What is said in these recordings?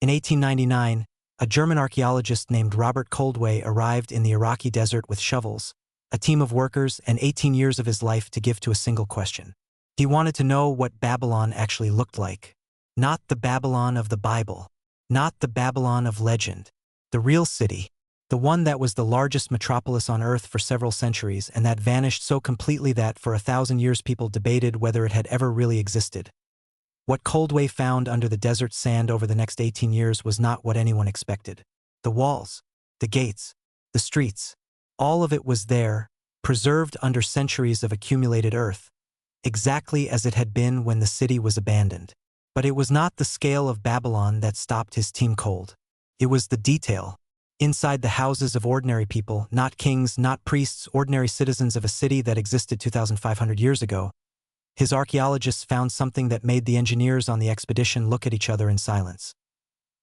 In 1899, a German archaeologist named Robert Koldewey arrived in the Iraqi desert with shovels, a team of workers, and 18 years of his life to give to a single question. He wanted to know what Babylon actually looked like. Not the Babylon of the Bible. Not the Babylon of legend. The real city. The one that was the largest metropolis on Earth for several centuries and that vanished so completely that for 1,000 years people debated whether it had ever really existed. What Koldewey found under the desert sand over the next 18 years was not what anyone expected. The walls, the gates, the streets, all of it was there, preserved under centuries of accumulated earth, exactly as it had been when the city was abandoned. But it was not the scale of Babylon that stopped his team cold. It was the detail. Inside the houses of ordinary people, not kings, not priests, ordinary citizens of a city that existed 2,500 years ago, his archaeologists found something that made the engineers on the expedition look at each other in silence.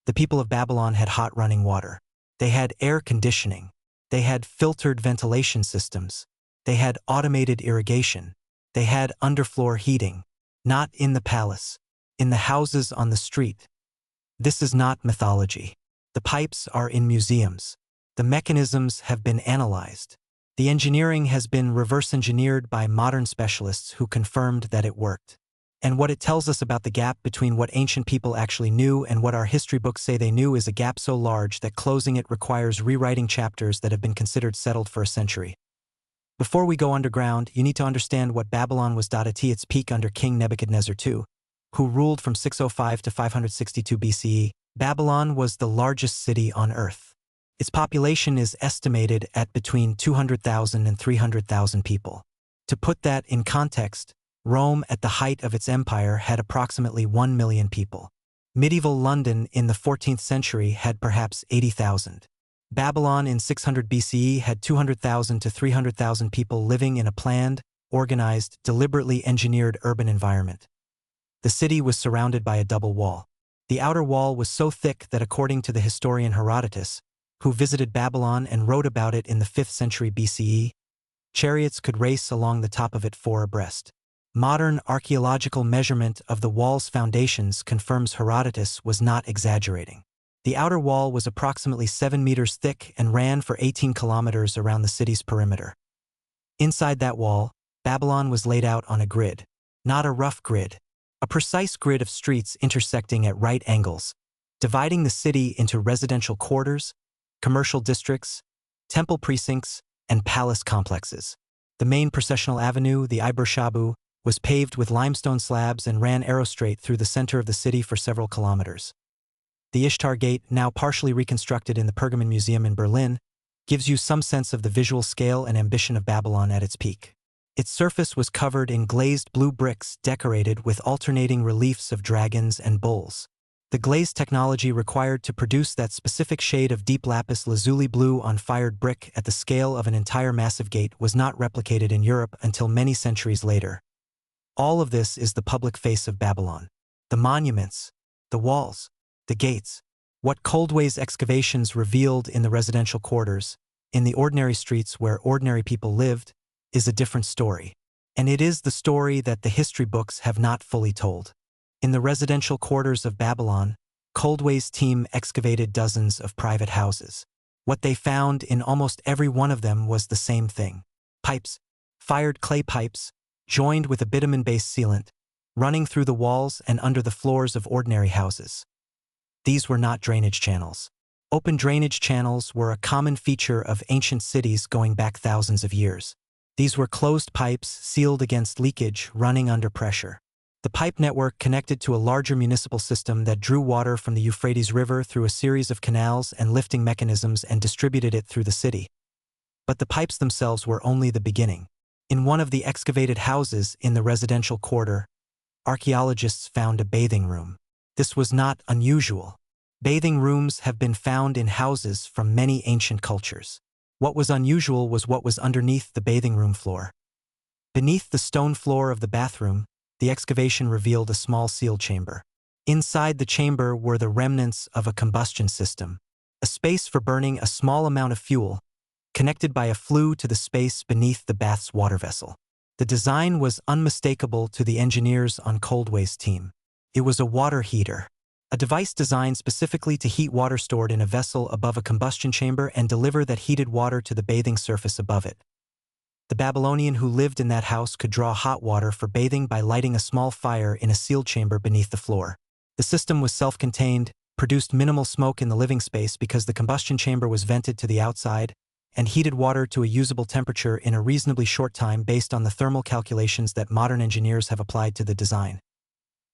The people of Babylon had hot running water. They had air conditioning. They had filtered ventilation systems. They had automated irrigation. They had underfloor heating. Not in the palace. In the houses on the street. This is not mythology. The pipes are in museums. The mechanisms have been analyzed. The engineering has been reverse-engineered by modern specialists who confirmed that it worked. And what it tells us about the gap between what ancient people actually knew and what our history books say they knew is a gap so large that closing it requires rewriting chapters that have been considered settled for a century. Before we go underground, you need to understand what Babylon was at its peak under King Nebuchadnezzar II, who ruled from 605 to 562 BCE. Babylon was the largest city on Earth. Its population is estimated at between 200,000 and 300,000 people. To put that in context, Rome at the height of its empire had approximately 1 million people. Medieval London in the 14th century had perhaps 80,000. Babylon in 600 BCE had 200,000 to 300,000 people living in a planned, organized, deliberately engineered urban environment. The city was surrounded by a double wall. The outer wall was so thick that according to the historian Herodotus, who visited Babylon and wrote about it in the 5th century BCE, chariots could race along the top of it 4 abreast. Modern archaeological measurement of the wall's foundations confirms Herodotus was not exaggerating. The outer wall was approximately 7 meters thick and ran for 18 kilometers around the city's perimeter. Inside that wall, Babylon was laid out on a grid. Not a rough grid. A precise grid of streets intersecting at right angles, dividing the city into residential quarters, commercial districts, temple precincts, and palace complexes. The main processional avenue, the Iber Shabu, was paved with limestone slabs and ran arrow-straight through the center of the city for several kilometers. The Ishtar Gate, now partially reconstructed in the Pergamon Museum in Berlin, gives you some sense of the visual scale and ambition of Babylon at its peak. Its surface was covered in glazed blue bricks decorated with alternating reliefs of dragons and bulls. The glaze technology required to produce that specific shade of deep lapis lazuli blue on fired brick at the scale of an entire massive gate was not replicated in Europe until many centuries later. All of this is the public face of Babylon. The monuments, the walls, the gates. What Koldewey's excavations revealed in the residential quarters, in the ordinary streets where ordinary people lived, is a different story. And it is the story that the history books have not fully told. In the residential quarters of Babylon, Koldewey's team excavated dozens of private houses. What they found in almost every one of them was the same thing. Pipes, fired clay pipes, joined with a bitumen-based sealant, running through the walls and under the floors of ordinary houses. These were not drainage channels. Open drainage channels were a common feature of ancient cities going back thousands of years. These were closed pipes sealed against leakage, running under pressure. The pipe network connected to a larger municipal system that drew water from the Euphrates River through a series of canals and lifting mechanisms and distributed it through the city. But the pipes themselves were only the beginning. In one of the excavated houses in the residential quarter, archaeologists found a bathing room. This was not unusual. Bathing rooms have been found in houses from many ancient cultures. What was unusual was what was underneath the bathing room floor. Beneath the stone floor of the bathroom, the excavation revealed a small sealed chamber. Inside the chamber were the remnants of a combustion system, a space for burning a small amount of fuel, connected by a flue to the space beneath the bath's water vessel. The design was unmistakable to the engineers on Koldewey's team. It was a water heater. a device designed specifically to heat water stored in a vessel above a combustion chamber and deliver that heated water to the bathing surface above it. The Babylonian who lived in that house could draw hot water for bathing by lighting a small fire in a sealed chamber beneath the floor. The system was self-contained, produced minimal smoke in the living space because the combustion chamber was vented to the outside, and heated water to a usable temperature in a reasonably short time based on the thermal calculations that modern engineers have applied to the design.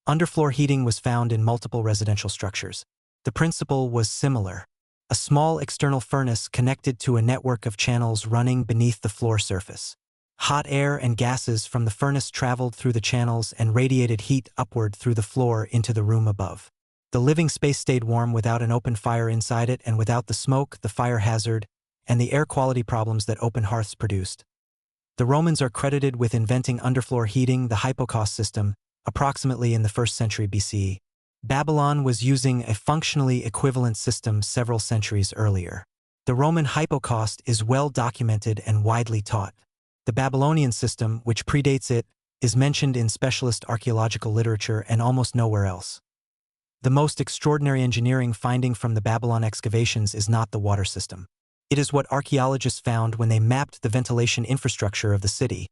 Underfloor heating was found in multiple residential structures. The principle was similar. A small external furnace connected to a network of channels running beneath the floor surface. Hot air and gases from the furnace traveled through the channels and radiated heat upward through the floor into the room above. The living space stayed warm without an open fire inside it and without the smoke, the fire hazard, and the air quality problems that open hearths produced. The Romans are credited with inventing underfloor heating, the hypocaust system, approximately in the 1st century BCE. Babylon was using a functionally equivalent system several centuries earlier. The Roman hypocaust is well documented and widely taught. The Babylonian system, which predates it, is mentioned in specialist archaeological literature and almost nowhere else. The most extraordinary engineering finding from the Babylon excavations is not the water system. It is what archaeologists found when they mapped the ventilation infrastructure of the city.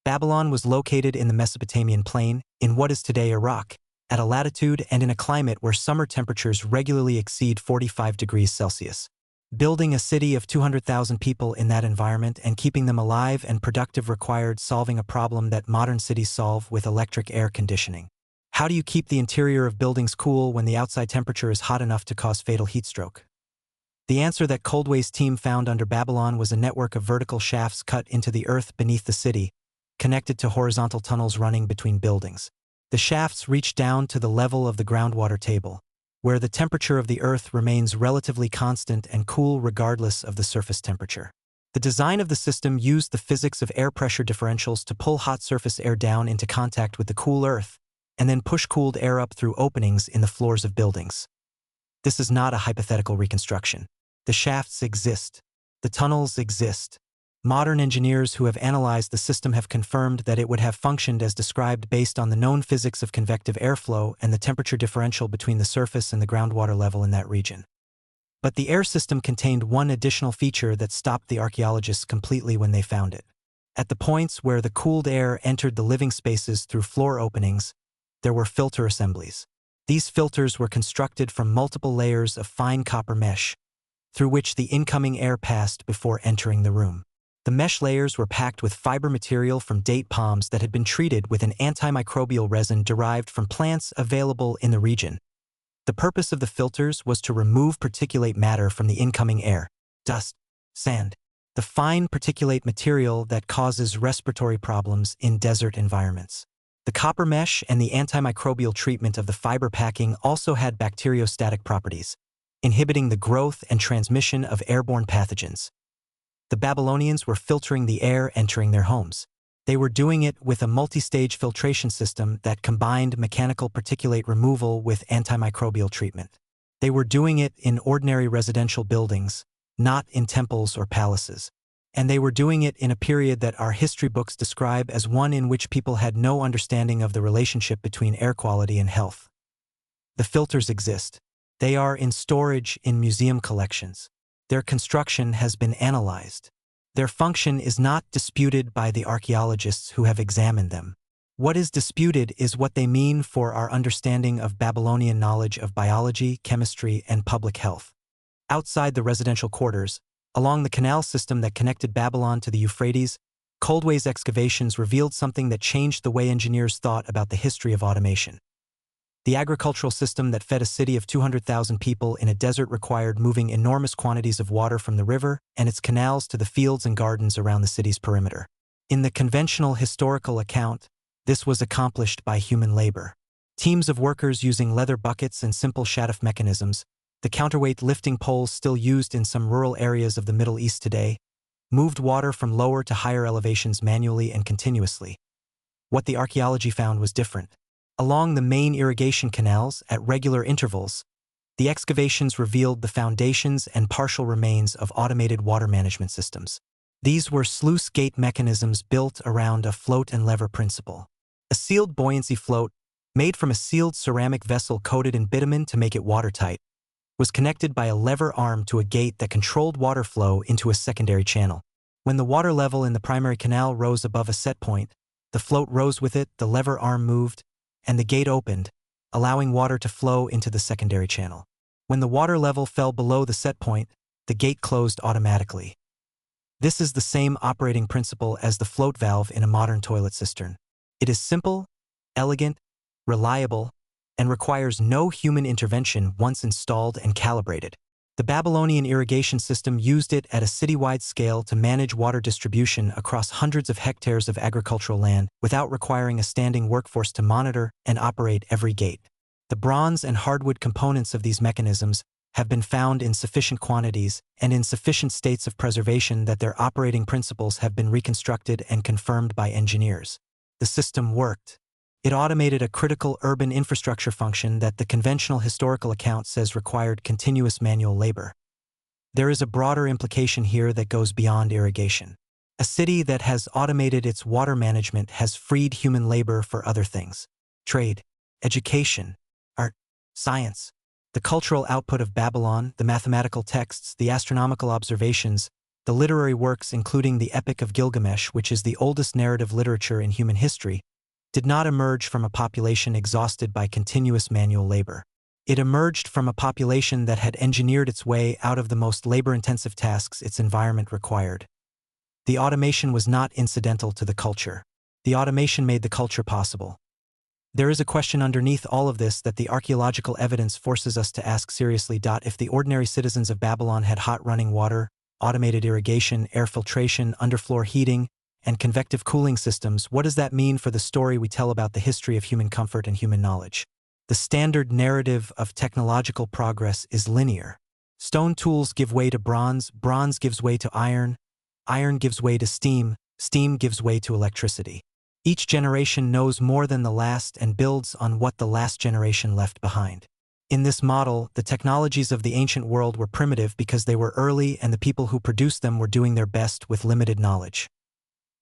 Babylon was located in the Mesopotamian plain, in what is today Iraq, at a latitude and in a climate where summer temperatures regularly exceed 45 degrees Celsius. Building a city of 200,000 people in that environment and keeping them alive and productive required solving a problem that modern cities solve with electric air conditioning. How do you keep the interior of buildings cool when the outside temperature is hot enough to cause fatal heat stroke? The answer that Koldewey's team found under Babylon was a network of vertical shafts cut into the earth beneath the city, connected to horizontal tunnels running between buildings. The shafts reach down to the level of the groundwater table, where the temperature of the earth remains relatively constant and cool regardless of the surface temperature. The design of the system used the physics of air pressure differentials to pull hot surface air down into contact with the cool earth, and then push cooled air up through openings in the floors of buildings. This is not a hypothetical reconstruction. The shafts exist. The tunnels exist. Modern engineers who have analyzed the system have confirmed that it would have functioned as described based on the known physics of convective airflow and the temperature differential between the surface and the groundwater level in that region. But the air system contained one additional feature that stopped the archaeologists completely when they found it. At the points where the cooled air entered the living spaces through floor openings, there were filter assemblies. These filters were constructed from multiple layers of fine copper mesh, through which the incoming air passed before entering the room. The mesh layers were packed with fiber material from date palms that had been treated with an antimicrobial resin derived from plants available in the region. The purpose of the filters was to remove particulate matter from the incoming air, dust, sand, the fine particulate material that causes respiratory problems in desert environments. The copper mesh and the antimicrobial treatment of the fiber packing also had bacteriostatic properties, inhibiting the growth and transmission of airborne pathogens. The Babylonians were filtering the air entering their homes. They were doing it with a multi-stage filtration system that combined mechanical particulate removal with antimicrobial treatment. They were doing it in ordinary residential buildings, not in temples or palaces. And they were doing it in a period that our history books describe as one in which people had no understanding of the relationship between air quality and health. The filters exist. They are in storage in museum collections. Their construction has been analyzed. Their function is not disputed by the archaeologists who have examined them. What is disputed is what they mean for our understanding of Babylonian knowledge of biology, chemistry, and public health. Outside the residential quarters, along the canal system that connected Babylon to the Euphrates, Koldewey's excavations revealed something that changed the way engineers thought about the history of automation. The agricultural system that fed a city of 200,000 people in a desert required moving enormous quantities of water from the river and its canals to the fields and gardens around the city's perimeter. In the conventional historical account, this was accomplished by human labor. Teams of workers using leather buckets and simple shaft mechanisms, the counterweight lifting poles still used in some rural areas of the Middle East today, moved water from lower to higher elevations manually and continuously. What the archaeology found was different. Along the main irrigation canals, at regular intervals, the excavations revealed the foundations and partial remains of automated water management systems. These were sluice gate mechanisms built around a float and lever principle. A sealed buoyancy float, made from a sealed ceramic vessel coated in bitumen to make it watertight, was connected by a lever arm to a gate that controlled water flow into a secondary channel. When the water level in the primary canal rose above a set point, the float rose with it, the lever arm moved, and the gate opened, allowing water to flow into the secondary channel. When the water level fell below the set point, the gate closed automatically. This is the same operating principle as the float valve in a modern toilet cistern. It is simple, elegant, reliable, and requires no human intervention once installed and calibrated. The Babylonian irrigation system used it at a citywide scale to manage water distribution across hundreds of hectares of agricultural land without requiring a standing workforce to monitor and operate every gate. The bronze and hardwood components of these mechanisms have been found in sufficient quantities and in sufficient states of preservation that their operating principles have been reconstructed and confirmed by engineers. The system worked. It automated a critical urban infrastructure function that the conventional historical account says required continuous manual labor. There is a broader implication here that goes beyond irrigation. A city that has automated its water management has freed human labor for other things: trade, education, art, science. The cultural output of Babylon, the mathematical texts, the astronomical observations, the literary works including the Epic of Gilgamesh, which is the oldest narrative literature in human history, did not emerge from a population exhausted by continuous manual labor. It emerged from a population that had engineered its way out of the most labor-intensive tasks its environment required. The automation was not incidental to the culture. The automation made the culture possible. There is a question underneath all of this that the archaeological evidence forces us to ask seriously. If the ordinary citizens of Babylon had hot running water, automated irrigation, air filtration, underfloor heating, and convective cooling systems, what does that mean for the story we tell about the history of human comfort and human knowledge? The standard narrative of technological progress is linear. Stone tools give way to bronze, bronze gives way to iron, iron gives way to steam, steam gives way to electricity. Each generation knows more than the last and builds on what the last generation left behind. In this model, the technologies of the ancient world were primitive because they were early and the people who produced them were doing their best with limited knowledge.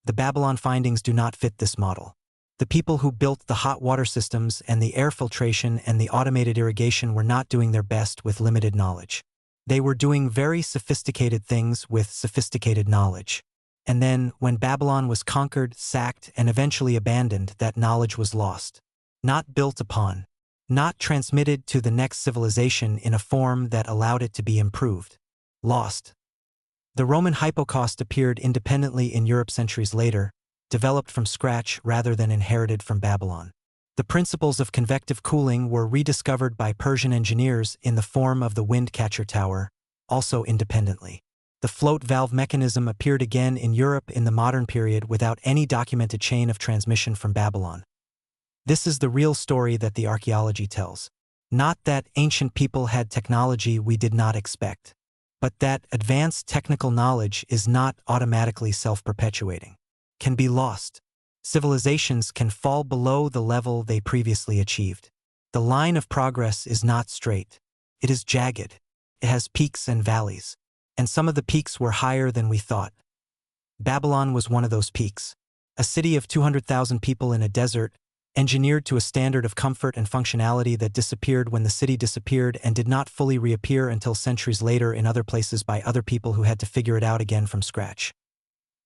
The Babylon findings do not fit this model. The people who built the hot water systems and the air filtration and the automated irrigation were not doing their best with limited knowledge. They were doing very sophisticated things with sophisticated knowledge. And then, when Babylon was conquered, sacked, and eventually abandoned, that knowledge was lost. Not built upon. Not transmitted to the next civilization in a form that allowed it to be improved. Lost. The Roman hypocaust appeared independently in Europe centuries later, developed from scratch rather than inherited from Babylon. The principles of convective cooling were rediscovered by Persian engineers in the form of the wind catcher tower, also independently. The float valve mechanism appeared again in Europe in the modern period without any documented chain of transmission from Babylon. This is the real story that the archaeology tells. Not that ancient people had technology we did not expect, but that advanced technical knowledge is not automatically self-perpetuating. Can be lost. Civilizations can fall below the level they previously achieved. The line of progress is not straight. It is jagged. It has peaks and valleys. And some of the peaks were higher than we thought. Babylon was one of those peaks. A city of 200,000 people in a desert, engineered to a standard of comfort and functionality that disappeared when the city disappeared and did not fully reappear until centuries later in other places by other people who had to figure it out again from scratch.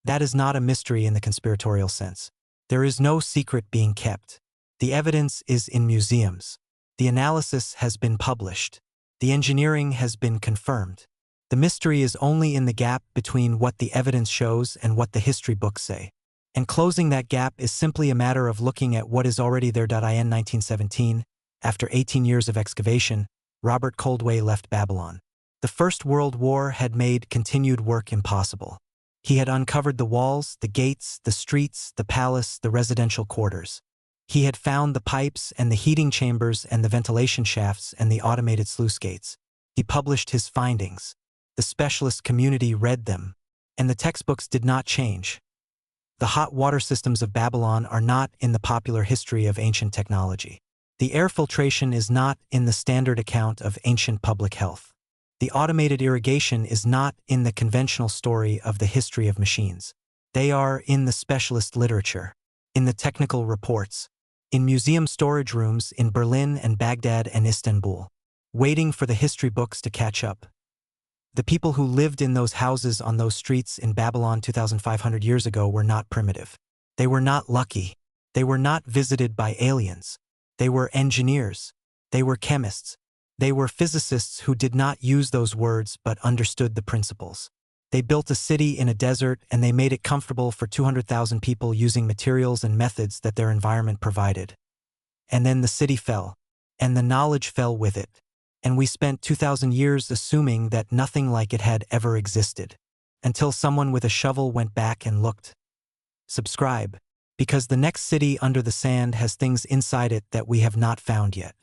That is not a mystery in the conspiratorial sense. There is no secret being kept. The evidence is in museums. The analysis has been published. The engineering has been confirmed. The mystery is only in the gap between what the evidence shows and what the history books say. And closing that gap is simply a matter of looking at what is already there. In 1917, after 18 years of excavation, Robert Koldewey left Babylon. The First World War had made continued work impossible. He had uncovered the walls, the gates, the streets, the palace, the residential quarters. He had found the pipes and the heating chambers and the ventilation shafts and the automated sluice gates. He published his findings. The specialist community read them, and the textbooks did not change. The hot water systems of Babylon are not in the popular history of ancient technology. The air filtration is not in the standard account of ancient public health. The automated irrigation is not in the conventional story of the history of machines. They are in the specialist literature, in the technical reports. in museum storage rooms in Berlin and Baghdad and Istanbul, waiting for the history books to catch up. The people who lived in those houses on those streets in Babylon 2,500 years ago were not primitive. They were not lucky. They were not visited by aliens. They were engineers. They were chemists. They were physicists who did not use those words but understood the principles. They built a city in a desert and they made it comfortable for 200,000 people using materials and methods that their environment provided. And then the city fell, and the knowledge fell with it. And we spent 2,000 years assuming that nothing like it had ever existed, until someone with a shovel went back and looked. Subscribe, because the next city under the sand has things inside it that we have not found yet.